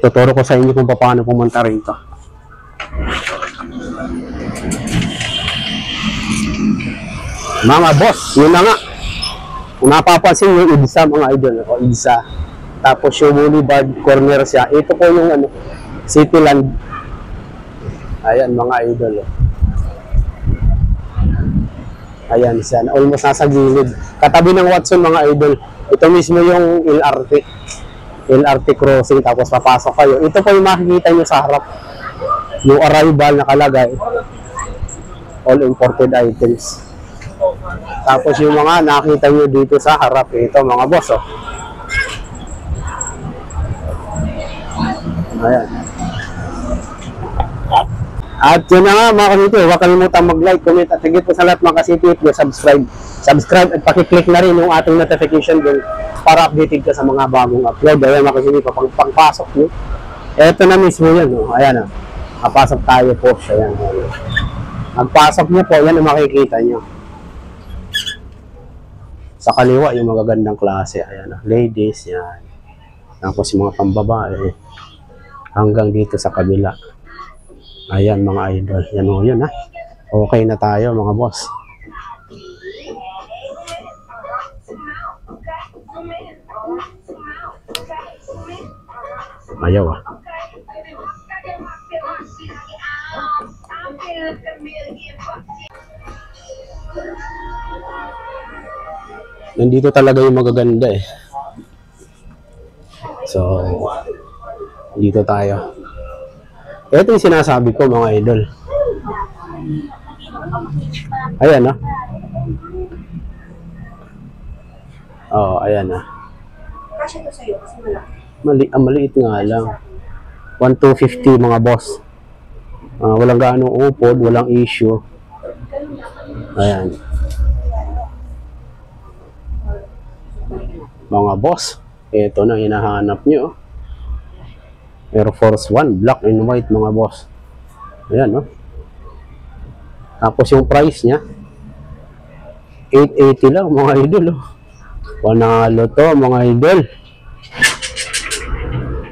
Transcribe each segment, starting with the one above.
Tuturo ko sa inyo kung paano pumunta rito. Mga boss, yun na nga. Kung napapansin nyo, Idsa mga idol. O, Idsa. Tapos yung Boulevard corner siya. Ito po yung ano, Cityland. Ayan mga idol. Ayan siya. Almost nasa gilid. Katabi ng Watson mga idol. Ito mismo yung LRT. LRT crossing. Tapos papasok kayo. Ito po yung makikita nyo sa harap. Yung arrival nakalagay. All imported items. Tapos yung mga nakita nyo dito sa harap. Ito mga boss. Oh. Ayan. At yun na nga mga kasiti, huwag kalimutan mag-like, comment at higit po sa lahat mga kasiti, subscribe. Subscribe at pakiclick na rin yung ating notification bell para updated ka sa mga bagong upload. Ayan mga kasiti, pangpasok nyo. Ito na mismo yan. Oh. Ayan o. Kapasok tayo po. Ayan. Magpasok nyo po, yan ang makikita nyo. Sa kaliwa yung magagandang klase. Ayan o. Ladies, yan. Tapos yung mga pambabae. Hanggang dito sa kabila. Ayan mga idol. Yan o yun ha. Okay na tayo mga boss. Ayaw ah. Nandito talaga yung magaganda eh. So, dito tayo. Ito yung sinasabi ko mga idol. Ayan ah. Oo, ayan ah. Kasya to sa'yo kasi malaki. Maliit nga lang. 1,250 mga boss. Walang gaano upod, walang issue. Ayan. Mga boss, ito na hinahanap nyo. Air Force 1, black and white mga boss. Ayan, no? Tapos yung price niya, 880 lang mga idol. Oh. Panalo to mga idol.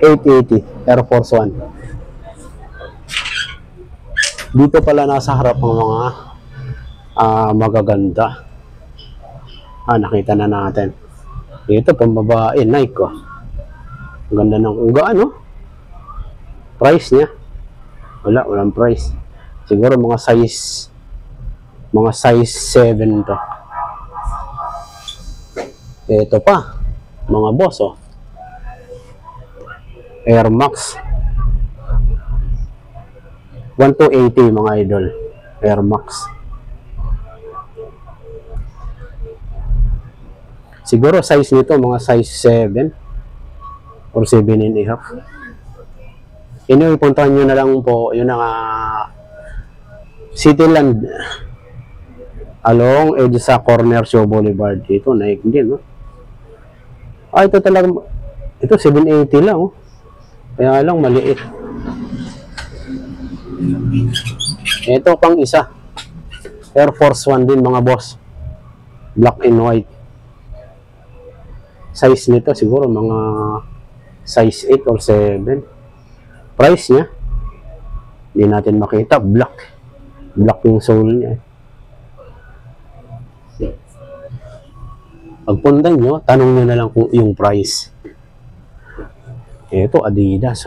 880, Air Force 1. Dito pala nasa harap ng mga magaganda. Nakita na natin. Dito pambabae, Nike. Oh. Ang ganda ng gaano. Price niya walang price, siguro mga size 7 to. Ito pa mga boss oh. Air Max 1,280 mga idol. Air Max siguro size nito mga size 7 or 7.5. Ipuntahan nyo na lang po yun ang Cityland along Idsa Corner Show Boulevard. Ito Nike din no? Ito talaga, ito 780 lang oh. Kaya lang maliit. Ito pang isa, Air Force 1 din mga boss, black and white. Size nito siguro mga size 8 or 7. Price niya, hindi natin makita. Black yung sole niya. Pagpunta nyo, tanong nyo na lang kung yung price. Ito, Adidas.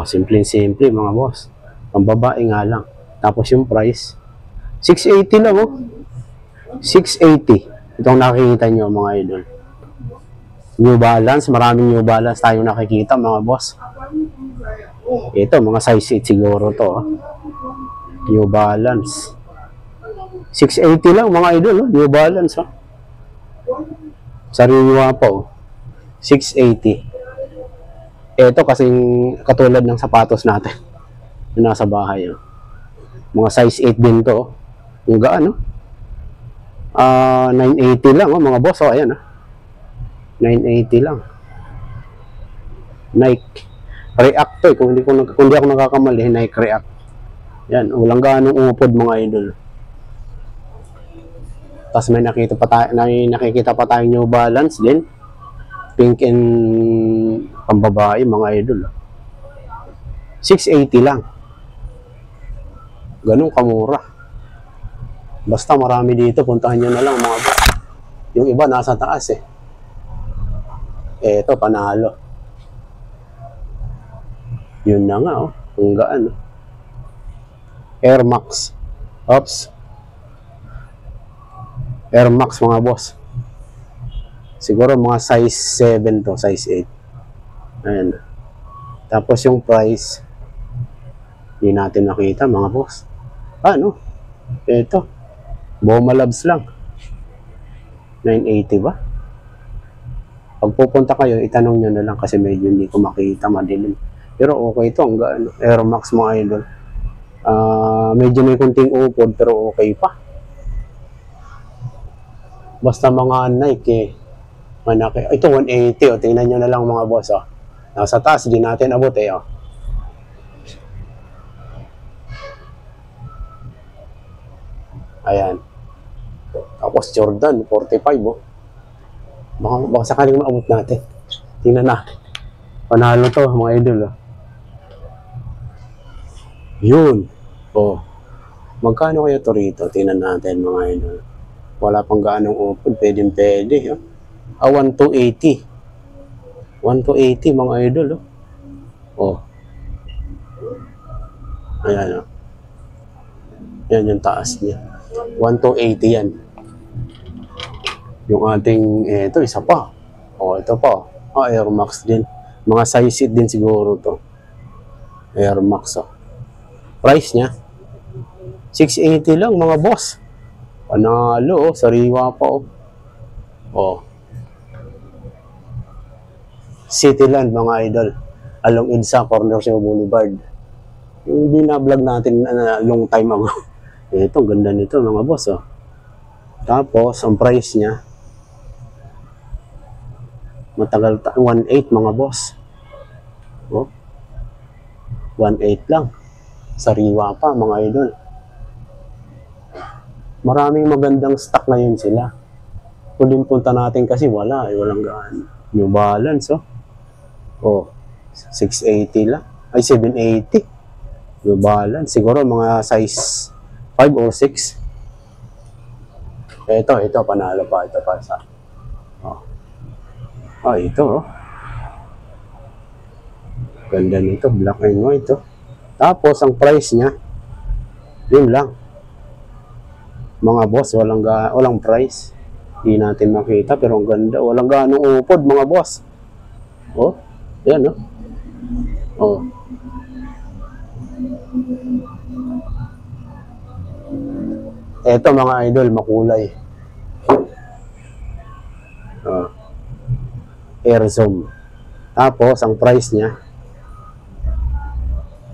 Simple mga boss. Pambabae nga lang. Tapos yung price, 680 lang oh. 680. Itong nakikita nyo mga idol. New Balance, maraming New Balance tayong nakikita mga boss. Ito, mga size 8 siguro to. New Balance. 680 lang mga idol, New Balance. Sariwa po. 680. Ito kasing katulad ng sapatos natin. Yung nasa bahay. Mga size 8 din to. Yung gaan, 980 lang mga boss. Ayan 980 lang. Nike React to kung hindi ako nakakamali, Nike React. Yan, walang ganong upod mga idol. Tapos may nakikita pa tayo New Balance din. Pink and Pambabae, mga idol. 680 lang. Ganun kamura. Basta marami dito, puntahan nyo na lang mga boss. Yung iba nasa taas eh. Eto, panalo. Yun na nga, oh. Ang gaan. Oh. Air Max. Oops. Air Max mga boss. Siguro mga size 7 to, size 8. Ayan. Tapos yung price, hindi natin nakita mga boss. Ano? Ito. Boma Labs lang. 980 ba? Pag pupunta kayo, itanong nyo na lang kasi medyo hindi ko makita, madilim. Pero okay ito, ang gaan. Air Max mga idol. Medyo may kunting upod pero okay pa. Basta mga Nike eh. Manaki. Ito 180 oh. Tingnan nyo na lang mga boss oh. Nasa taas, di natin abot eh oh. Ayan. Tapos Jordan 45 oh. Baka sakaling maabot natin. Tingnan na. Panalo to mga idol oh. Yun. Oh. Magkano kaya to rito? Tingnan natin mga idol. Wala pang gaanong upod. Pwede oh. 1280. 1280 mga idol oh. Oh. Ayan oh. Yan yung taas niya. 1280 yan. Yung ating ito isa pa. Oh, ito pa. Air Max din. Mga size 8 din siguro to. Air Max oh. Price niya 680 lang mga boss. Panalo oh, sariwa pa oh. Oh. Cityland mga idol. Along EDSA, corner sa Boulevard. Yung bina-vlog natin long time ago. Ito, ganda nito mga boss oh. Tapos, ang price niya matagal 1.8 mga boss. Oh. 1.8 lang. Sariwa pa mga idol. Maraming magandang stock ngayon sila. Huling punta natin kasi wala. Walang gaan. New Balance oh. Oh. 680 lang. Ay 780. New Balance. Siguro mga size 5 or 6. Ito, panalo pa. Ito pa sa. Oh. Oh, ito oh. Ganda nito, black and white oh. Tapos, ang price niya, yun lang. Mga boss, walang price. Hindi natin makita, pero ang ganda. Walang ganong upod, mga boss. Oh, yan oh. Oh. Ito mga idol, makulay. Oh. Air Zoom. Tapos, ang price niya,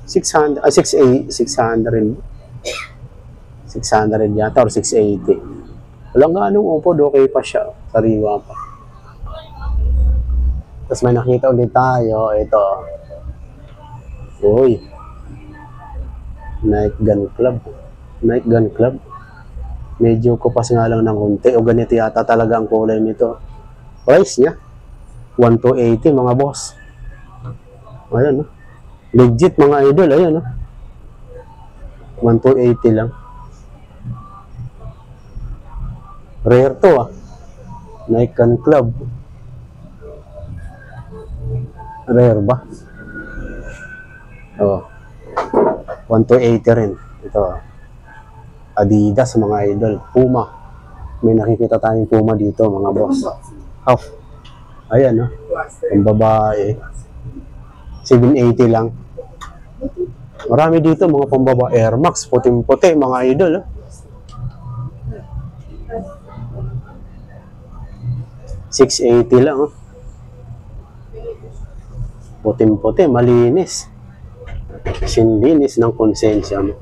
600 rin. 600 yata or 680. Walang ganong upod, okay pa siya. Sariwa pa. Tapos may nakita ulit tayo. Ito. Uy. Night Gun Club. Night Gun Club. Medyo kupas nga lang ng konti. O ganito yata talaga ang kulay nito. Price niya 1280 mga boss. Ayan, no? Legit mga idol. Ayan, no? 1280 lang. Rare to ah. Night Gun Club. Rare ba? Oh. 1280 rin. Ito. Adidas mga idol. Puma. May nakikita tayong Puma dito mga boss. Half. Ayan no. Ang babae. 780 lang. Marami dito mga pambaba. Air Max. Puting-puti mga idol. Oh. 680 lang. Oh. Puting-puti. Malinis. Sinlinis ng konsensya mo.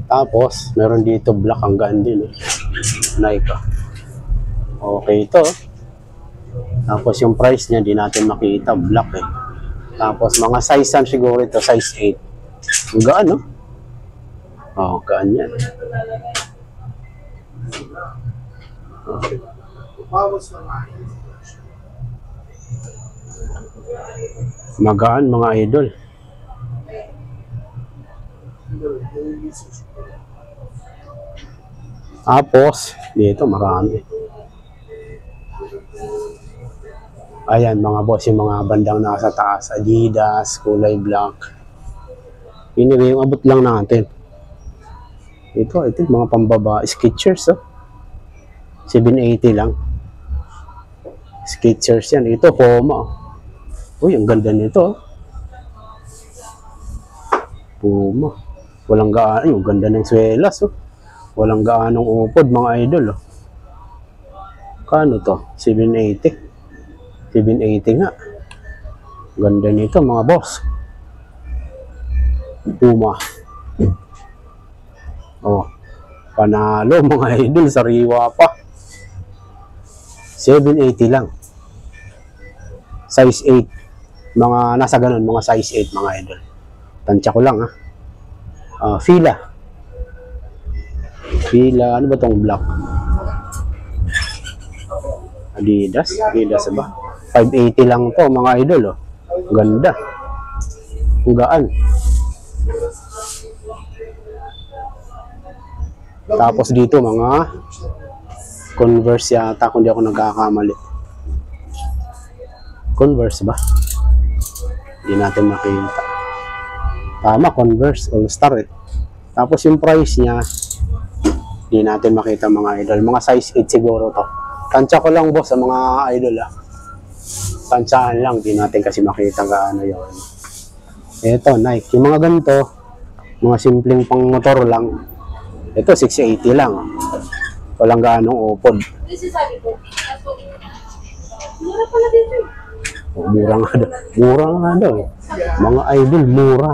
Tapos, meron dito black ang ganda din. Nike. Okay ito. Tapos yung price niya, di natin makita. Black eh. Tapos mga size yan siguro ito. Size 8. Ang gaan no? Oh, gaan yan. Okay. Magaan mga idol. Tapos, dito marami. Ayan mga boss, yung mga bandang nasa taas. Adidas, kulay black. Yun yung abot lang natin. Ito mga pambaba. Skechers, oh. 780 lang. Skechers yan. Ito, Puma. Uy, ang ganda nito, oh. Puma. Walang gaano. Yung ganda ng swelas, oh. Walang gaanong upod, mga idol, oh. Kano to? 780. 780 nga. Ganda nito, mga boss. Puma. Oh. Panalo, mga idol. Sariwa pa. 780 lang. Size 8. Mga nasa ganun, mga size 8, mga idol. Tansya ko lang, ha. Fila. Fila, ano ba tong black? Adidas ba? 580 lang to, mga idol, oh. Ganda. Ang gaan. Tapos dito mga Converse yata, kung di ako nagkakamali. Converse ba? Hindi natin makita. Tama, Converse All-Star, eh. Tapos yung price niya, hindi natin makita, mga idol. Mga size 8 siguro to. Tansya ko lang, boss, sa mga idol, ah. Tansyahan lang, hindi natin kasi makita gaano yun. Ito, Nike. Yung mga ganito, mga simpleng pang motor lang. Ito, 680 lang. Walang gaanong upod. Mura pala dito. Mura nga daw. Mura nga daw. Mga idol, mura.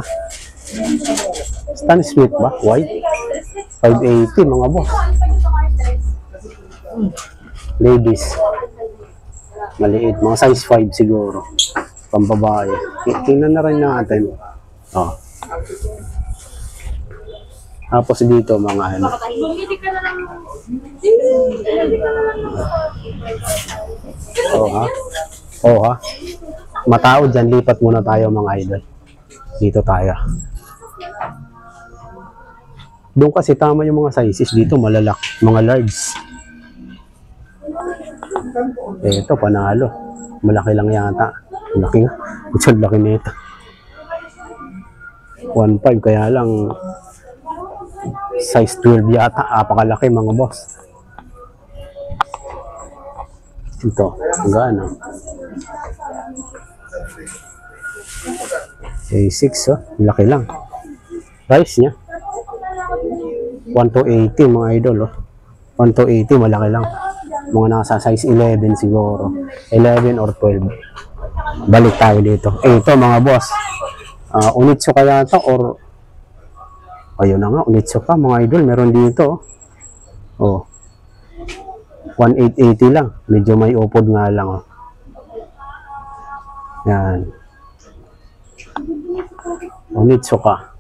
Stan Smith ba? White? 580, mga boss. Ladies. Maliit. Mga size 5 siguro. Pambabae. Tingnan na rin natin. Oh. Tapos dito, mga ano. Bumili ka na lang. Oh, ha? Oh, ha? Matao dyan. Lipat muna tayo, mga idol. Dito tayo. Doon kasi tama yung mga sizes. Dito malalak. Mga large. Ito, panalo. Malaki lang yata. Malaki nga. Ito, laki nito. 1.5, kaya lang size 12 yata. Apakalaki, mga boss. Ito, hanggang A6, oh. Laki lang. Price niya 1 to 80, mga idol, oh. 1 to 80, malaki lang. Mga nasa size 11 siguro. 11 or 12. Balik tayo dito. Ito, mga boss. Onitsuka yata or ayun na nga, Onitsuka, mga idol. Meron dito. Oh. 1880 lang. Medyo may upod nga lang. Oh. Yan. Onitsuka.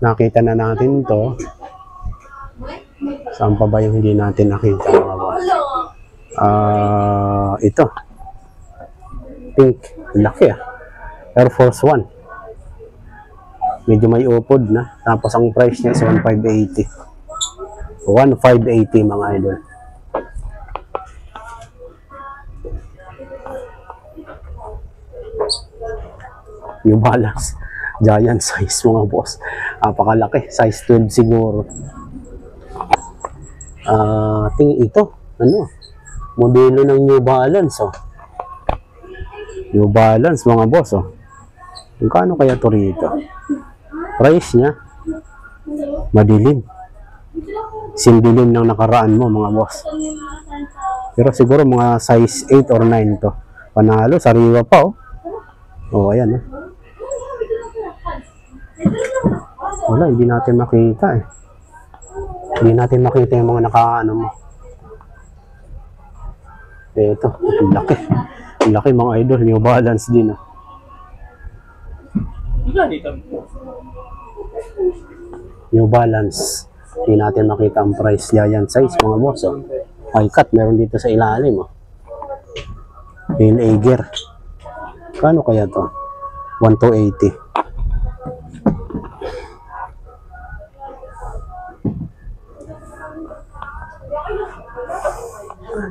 Nakita na natin to. Saan pa ba yung hindi natin nakita, mga boss? Ito. Pink. Laki, ah. Air Force 1. Medyo may upod na. Tapos ang price niya is 1,580. 1,580, mga idol. New Balance. Giant size, mga boss. Napakalaki. Size 12 siguro. Ito. Ano? Modelo ng New Balance, oh. New Balance, mga boss, oh. Kano kaya to rito? Price niya madilim. Sindilim ng nakaraan mo, mga boss. Pero siguro mga size 8 or 9 to. Panalo, sariwa pa, oh. Oh, ayan, oh. Wala, hindi natin makita, eh. Hindi natin makita yung mga nakaano mo. Ito, ang laki. Ang laki, mga idol. New Balance din, oh. New Balance. Hindi natin makita ang price. Giant size, mga boss, oh. High cut, meron dito sa ilalim, oh. Bill Ager. Kano kaya to? 1,280.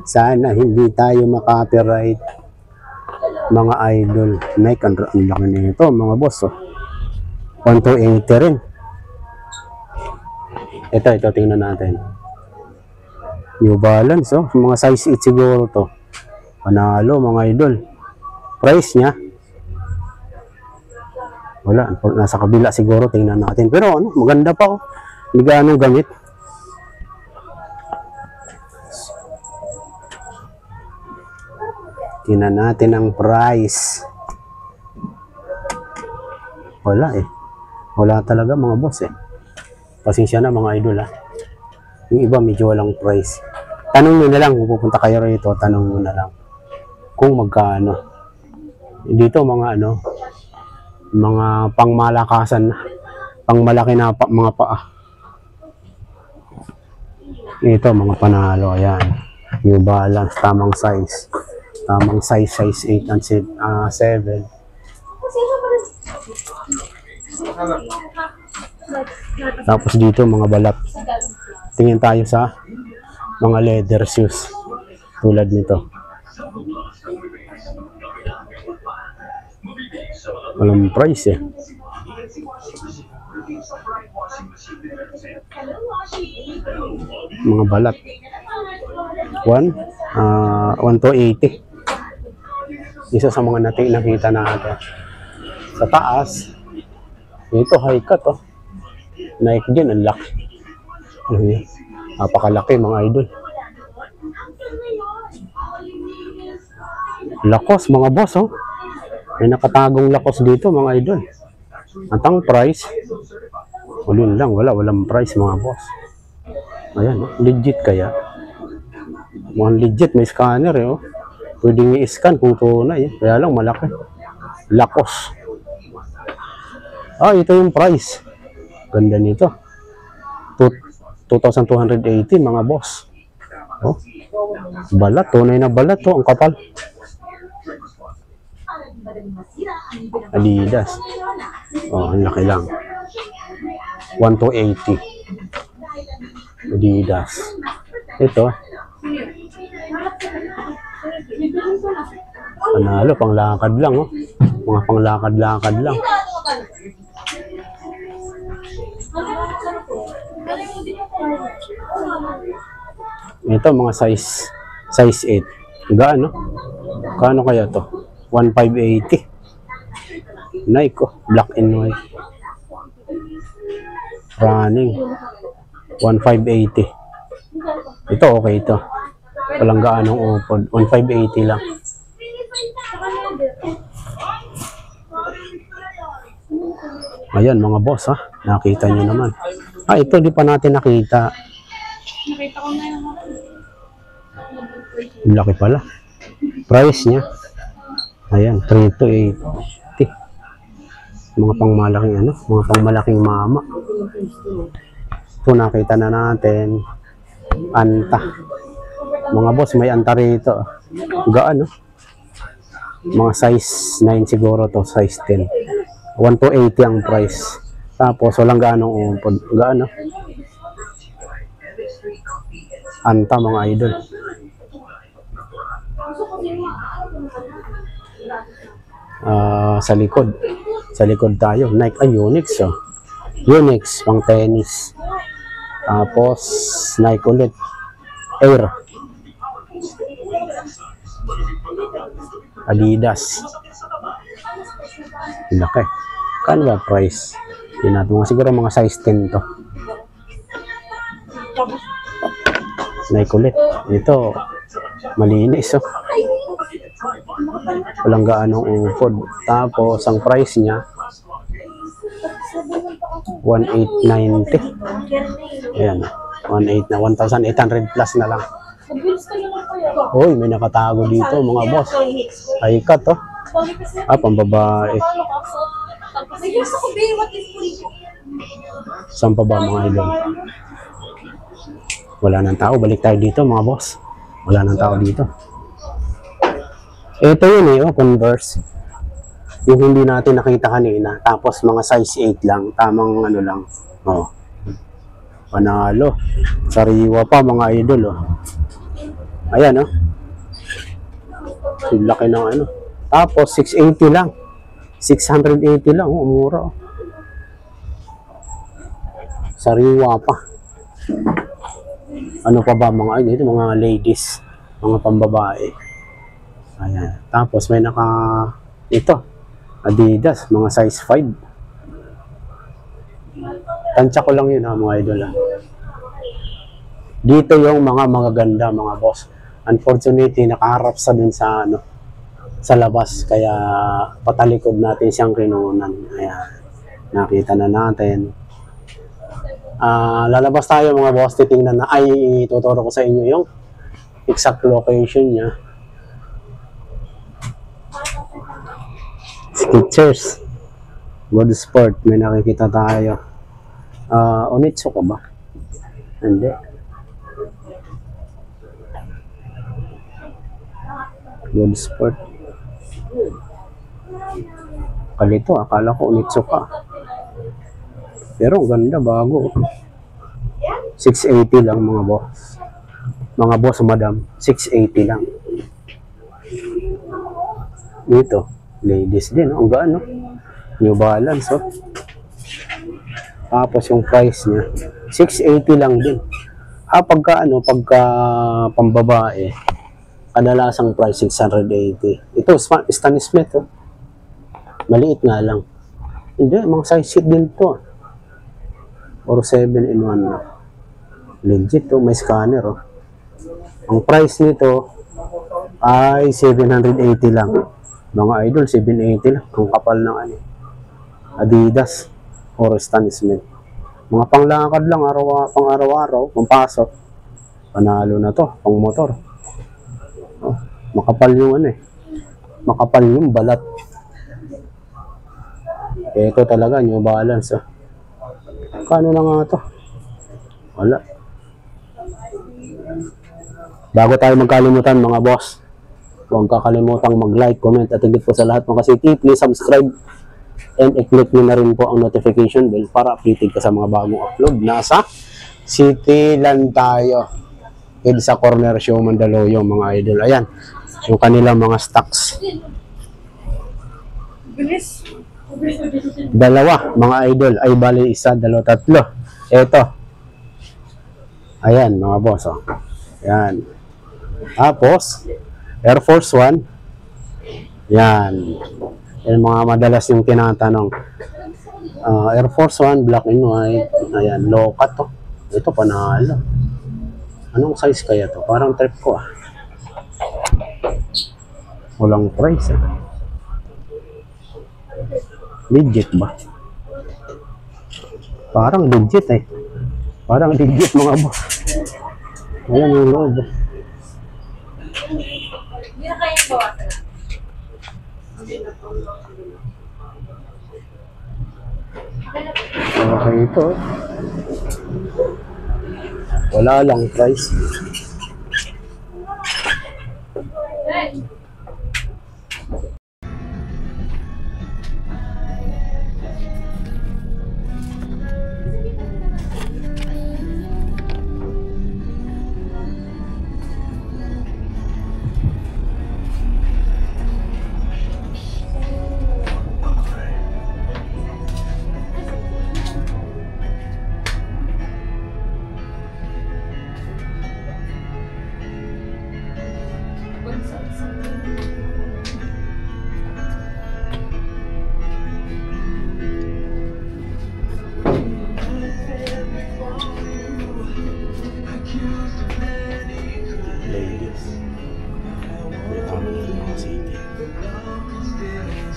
Sana hindi tayo maka-copyright mga idol. Nike, ang laki nito mga boss. Oh. 1,280 rin. Ito, tingnan natin. New Balance, oh. Mga size 8 siguro to. Panalo mga idol. Price niya. Wala, nasa kabila siguro, tingnan natin. Pero ano, maganda pa oh. Hindi ganong gamit. Tingnan natin ang price. Wala eh. Wala talaga mga boss eh. Pasensya na mga idol ha. Yung iba medyo walang price. Tanong nyo na lang kung pupunta kayo rito, tanong nyo na lang kung magkano. Dito mga ano, mga pangmalakasan, pangmalaki na mga paa. Ito mga panalo, ayan. New Balance, tamang size. Tamang size 8 and 7. Tapos dito mga balat. Tingin tayo sa mga leather shoes. Tulad nito. Walang price eh. Mga balat. 1,280. Isa sa mga nakita natin. Sa taas, ito high cut oh. Nike din, ang laki. Napakalaki mga idol. Lakos mga boss oh. May nakatagong lakos dito mga idol. At ang price, ulin lang, walang price mga boss. Ayan oh, legit kaya. Mga legit, may scanner eh oh. Pwedeng i-scan kung tunay eh. Kaya lang malaki. Lakos. Ah, ito yung price. Ganda nito. 2,280 mga boss. Oh. Balat, tunay na balat to, ang kapal. Adidas. Oh, ang laki lang. 1,280. Adidas. Ito. Panalo, panglakad lang oh. Mga panglakad-lakad lang. Ito mga size 8. Gaano? Kano kaya to? 1,580. Nike oh, black and white. Running. 1,580. Ito okay ito. Walang gaanong upod. 1,580 lang. Ayan mga boss ha. Nakita nyo naman. Ah, ito di pa natin nakita. Nakita ko na yung Laki pala. Price niya. Ayan, 3,280. Mga pangmalaking ano, mga pangmalaking mama. Ito nakita na natin. Anta. Mga boss, may anta rito. Gaan no? Mga size 9 siguro to, size 10. 1,280 ang price. Tapos walang gaanong upod. Gaan no? Anta mga idol. Sa likod tayo Nike, Unix oh. Unix pang tennis. Tapos Nike ulit Air, Adidas. Laki. Kano ba price? Hindi natin siguro mga size 10 to. Nike ulit. Ito malinis oh. Walang gaanong upod. Tapos ang price niya 1,890. Ayan, 1,800 na 1,800 plus na lang. Uy, may nakatago dito mga boss. High cut oh. Ah, pambabae. Saan pa ba mga idol? Wala nang tao. Balik tayo dito mga boss. Wala nang tao dito. Ito yun eh, oh, Converse. Yung hindi natin nakita kanina. Tapos mga size 8 lang. Tamang ano lang. Oh. Panalo. Sariwa pa mga idol. Oh. Ayan oh. Yung laki ng ano. Tapos 680 lang. 680 lang. Oh, mura. Oh. Sariwa pa. Ano pa ba mga idol? Mga ladies. Mga pambabae. Ayan. Tapos may ito. Adidas. Mga size 5. Tansya ko lang yun mga idol. Dito yung mga ganda mga boss. Unfortunately, nakaharap sa dun sa sa labas. Kaya patalikod natin siyang kinunan. Ayan. Nakita na natin. Lalabas tayo mga boss. Titingnan na. Tuturo ko sa inyo yung exact location niya. Skechers. Good Sport. May nakikita tayo. Onitsuka ba? Hindi. Good Sport. Kalito, akala ko Onitsuka. Pero ang ganda, bago. 680 lang mga boss. Mga boss, madam. 680 lang. Dito. Ladies din. Ang gaano. New Balance. Oh. Tapos yung price niya. 680 lang din. Pagka pambabae, kadalasang price 680. Ito, Stan Smith. Oh. Maliit nga lang. Hindi, mga size sheet din to. Or 7-in-1 na. Legit to, may scanner. Oh. Ang price nito ay 780 lang. Mga idol, 780 lang. Ang kapal ng Adidas or Stan Smith. Mga panglakad lang, pang araw-araw, pampasok. Panalo na to, pang motor. Oh, makapal yung makapal yung balat. Ito talaga, New Balance. Oh. Kano na nga to? Wala. Bago tayo magkalimutan mga boss, huwag kakalimutang mag-like, comment at higit po sa lahat mga kasiti, please subscribe and i-click nyo na rin po ang notification bell para updated ka sa mga bagong upload. Nasa Cityland tayo. Head sa corner show Mandaluyong mga idol. Ayan, yung kanilang mga stocks. Dalawa mga idol. Ay bali isa, dalawa, tatlo. Ito. Ayan mga boss. Oh. Ayan. Tapos Air Force One. Yan. Yan mga madalas yung tinatanong. Air Force One, black and white. Ayan, low cut to. Ito, panalo. Anong size kaya to? Parang trip ko Walang price Legit ba? Parang legit Parang legit mga boss. Ayan yung loob. Hindi na kayang bawasan. Okay ito. Wala lang price.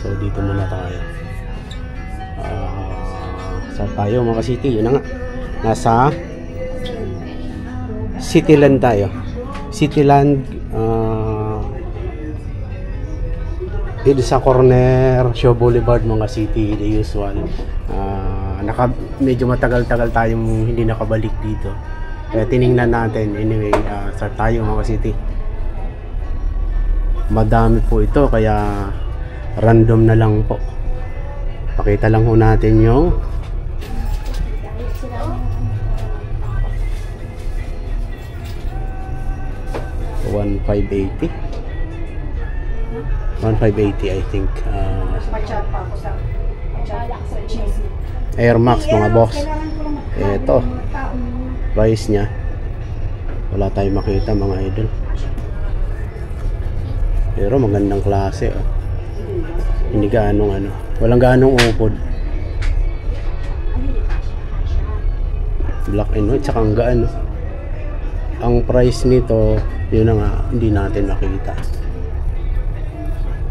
So dito muna tayo. Saan tayo mga city? Yun na nga. Nasa Cityland tayo. Cityland dito sa corner Shaw Boulevard mga city, the usual. Medyo matagal-tagal tayong hindi nakabalik dito. Kaya tiningnan natin. Anyway, start tayo mga city. Madami po ito kaya random na lang po. Pakita lang ho natin yung 1580 I think. Machat pa ako sa cheesy. Air Max mga boss. Ito price nya wala tayong makita mga idol, pero magandang klase oh. Hindi gaanong walang gaanong upod, black and white, saka ang gaan oh. Ang price nito yun na nga hindi natin makita.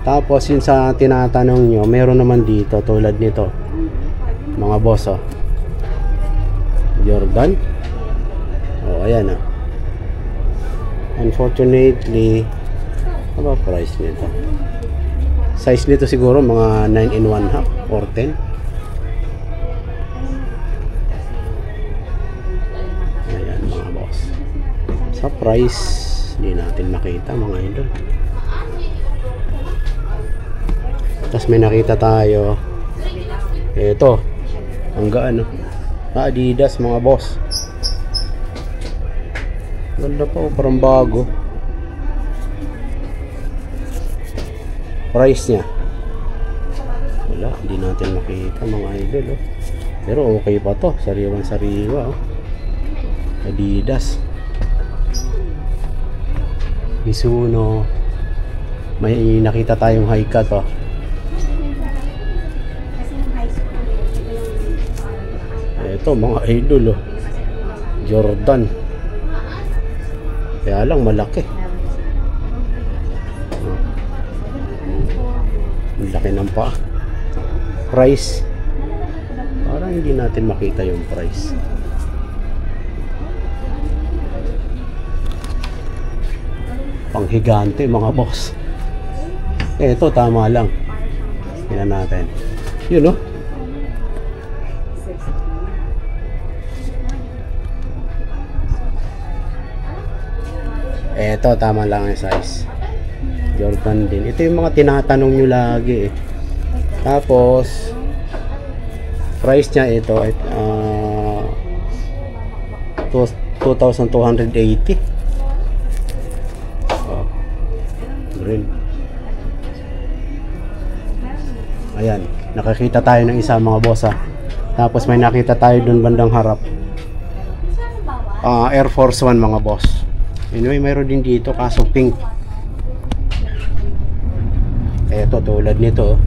Tapos yun sa tinatanong nyo, meron naman dito tulad nito mga boss oh. Jordan oh, ayan oh. Unfortunately ano ba price nito? Size nito siguro mga 9 in 1 half or 10. Ayan mga boss. Sa price hindi natin makita mga idol. Tapos may nakita tayo ito ang gaan Adidas mga boss. Ganda pa oh, parang bago. Price nya wala, hindi natin makita mga idol oh. Pero okay pa to, sariwang sariwa oh. Adidas Mizuno. May nakita tayong high cut oh. Ito mga idol oh. Jordan. Kaya lang malaki. Laki ng paa. Price parang hindi natin makita yung price. Panghigante mga boss. Ito tama lang. Tingnan natin. Yun oh. Ito tama lang yung size. Jordan din. Ito yung mga tinatanong nyo lagi eh. Tapos price nya ito ay 2,280. Oh, green. Ayan, nakakita tayo ng isa mga boss ha. Tapos may nakita tayo dun bandang harap. Air Force 1 mga boss. Anyway, mayroon din dito kaso pink. Eto tulad nito.